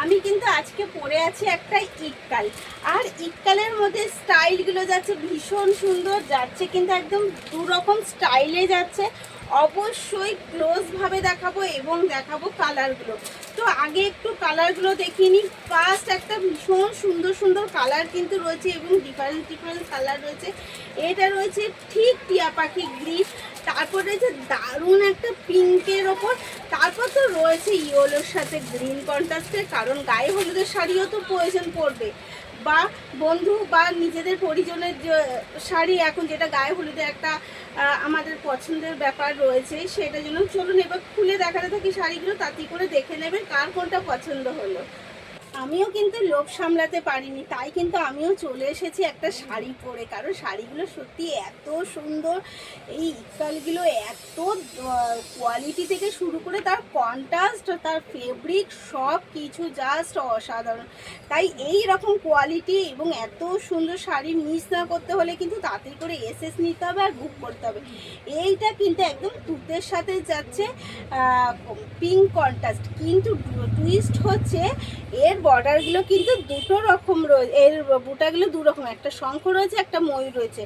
আমি কিন্তু আজকে পরে আছি একটা ইক্কাল, আর ইক্কালের মধ্যে স্টাইলগুলো যাচ্ছে ভীষণ সুন্দর যাচ্ছে, কিন্তু একদম দু রকম স্টাইলে যাচ্ছে। অবশ্যই ক্লোজভাবে দেখাবো এবং দেখাবো কালারগুলো। তো আগে একটু কালারগুলো দেখিয়ে নিই। ফার্স্ট একটা ভীষণ সুন্দর সুন্দর কালার কিন্তু রয়েছে এবং ডিফারেন্ট ডিফারেন্ট কালার রয়েছে। এটা রয়েছে ঠিক টিয়া পাখি গ্রিন, তারপর রয়েছে দারুণ একটা পিঙ্কের ওপর, তারপর তো রয়েছে ইয়েলোর সাথে গ্রিন কন্ট্রাস্টের, কারণ গায়ে হলুদের শাড়িও তো প্রয়োজন পড়বে, বা বন্ধু বা নিজেদের পরিজনের যে শাড়ি এখন যেটা গায়ে হলুদের একটা আমাদের পছন্দের ব্যাপার রয়েছে, সেটার জন্য চলুন এবার খুলে দেখাতে থাকি শাড়িগুলো, তাতে করে দেখে নেবেন কার কোনটা পছন্দ হলো। আমিও কিন্তু লোভ সামলাতে পারিনি, তাই কিন্তু আমিও চলে এসেছি একটা শাড়ি পরে, কারণ শাড়িগুলো সত্যি এত সুন্দর। এই ইক্কালগুলো এত কোয়ালিটি থেকে শুরু করে তার কন্ট্রাস্ট, তার ফেব্রিক, সব কিছু জাস্ট অসাধারণ। তাই এই রকম কোয়ালিটি এবং এত সুন্দর শাড়ি মিস না করতে হলে কিন্তু তাড়াতাড়ি করে এসএস নিতে হবে আর বুক করতে হবে। এইটা কিন্তু একদম তুতের সাথে যাচ্ছে পিঙ্ক কন্ট্রাস্ট, কিন্তু টুইস্ট হচ্ছে এর বর্ডারগুলো কিন্তু দুটো রকম রয়েছে, এর বুটাগুলো দু রকম, একটা শঙ্খ রয়েছে একটা ময়ূর রয়েছে।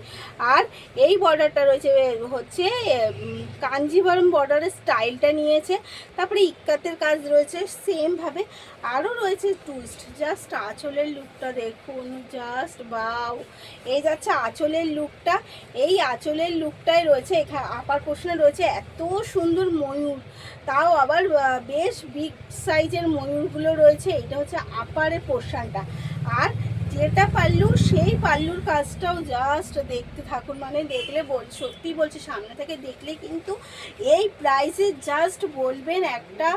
আর এই বর্ডারটা রয়েছে হচ্ছে কাঞ্জিভারম বর্ডারের স্টাইলটা নিয়েছে, তারপরে ইক্কাতের কাজ রয়েছে সেমভাবে। আরও রয়েছে টুইস্ট, জাস্ট আঁচলের লুকটা দেখুন, জাস্ট বাও। এই যাচ্ছে আঁচলের লুকটা, এই আঁচলের লুকটাই রয়েছে এখানে আপার পোর্শনে রয়েছে এত সুন্দর ময়ূর, তাও আবার বেশ বিগ সাইজের ময়ূরগুলো রয়েছে। এটা হচ্ছে আপারের পোর্শনটা, আর যেটা পাল্লু সেই পাল্লুর কাজটাও জাস্ট দেখতে থাকুন, মানে দেখলে সত্যি বলছি, সামনে থেকে দেখলে কিন্তু এই প্রাইসে জাস্ট বলবেন একটা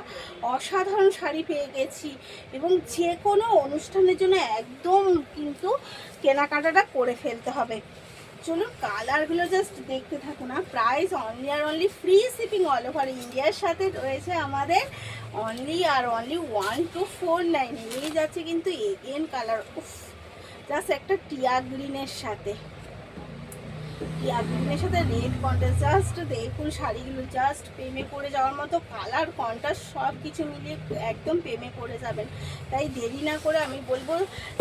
অসাধারণ শাড়ি পেয়ে গেছি, এবং যে কোনো অনুষ্ঠানের জন্য একদম কিন্তু কেনাকাটাটা করে ফেলতে হবে। চলুন কালারগুলো জাস্ট দেখতে থাকুন। আর প্রাইস অনলি আর only free shipping all over ইন্ডিয়ার সাথে রয়েছে আমাদের অনলি আর অনলি 1249। এই যাচ্ছে কিন্তু এগেন কালার, উফ, জাস্ট একটা টিয়া গ্রিনের সাথে, টিয়া গ্রিনের সাথে রেড কন্ট্রাস্ট, জাস্ট দেখুন শাড়িগুলো জাস্ট প্রেমে পড়ে যাওয়ার মতো কালার কন্ট্রাস্ট সব কিছু মিলিয়ে একদম প্রেমে পড়ে যাবেন। তাই দেরি না করে আমি বলবো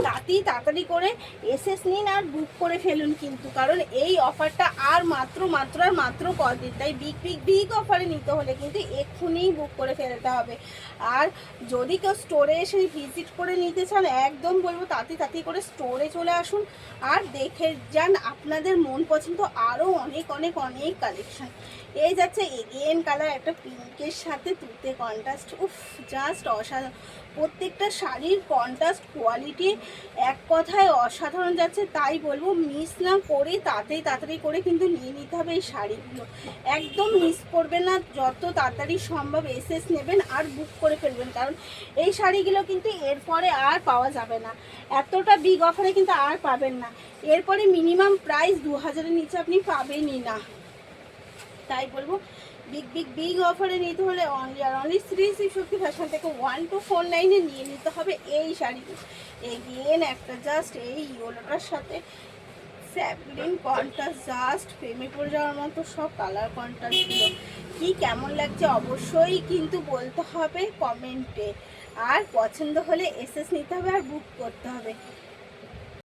তাড়াতাড়ি করে এসএস নিন আর বুক করে ফেলুন, কিন্তু কারণ এই অফারটা আর মাত্র কদিন, তাই বিগ অফারে নিতে হলে কিন্তু এক্ষুনিই বুক করে ফেলতে হবে। আর যদি কেউ স্টোরে এসে ভিজিট করে নিতে চান, একদম বলবো তাড়াতাড়ি করে স্টোরে চলে আসুন আর দেখে যান, আপনাদের মন পছন্দ আরও অনেক কালেকশন। এই যাচ্ছে এগেন কালার, একটা পিঙ্কের সাথে তুতে কন্ট্রাস্ট, উফ, জাস্ট অসাধারণ। প্রত্যেকটা শাড়ির কন্ট্রাস্ট কোয়ালিটি এক কথায় অসাধারণ যাচ্ছে, তাই বলবো মিস না করে তাড়াতাড়ি করে কিন্তু নিয়ে নিতে হবে এই শাড়িগুলো, একদম মিস করবেন না। যত তাড়াতাড়ি সম্ভব এসএস নেবেন আর বুক করে ফেলবেন, কারণ এই শাড়িগুলো কিন্তু এরপরে আর পাওয়া যাবে না, এতটা বিগ অফারে কিন্তু আর পাবেন না। এরপরে মিনিমাম প্রাইস 2000-এর নিচে আপনি পাবেনই না, তাই বলবো বিগ অফারে নিতে হলে অনলি আর অনলি শ্রী শক্তি ফ্যাশন থেকে 1249-এ নিয়ে নিতে হবে এই শাড়িগুলো। এগেন একটা জাস্ট এই ইয়েলোটার সাথে স্যাপলিন কন্ট্রাস্ট, জাস্ট প্রেমে পড়ে যাওয়ার মতো সব কালার কন্ট্রাস্টগুলো। কি কেমন লাগছে অবশ্যই কিন্তু বলতে হবে কমেন্টে, আর পছন্দ হলে এসএস নিতে হবে আর বুক করতে হবে।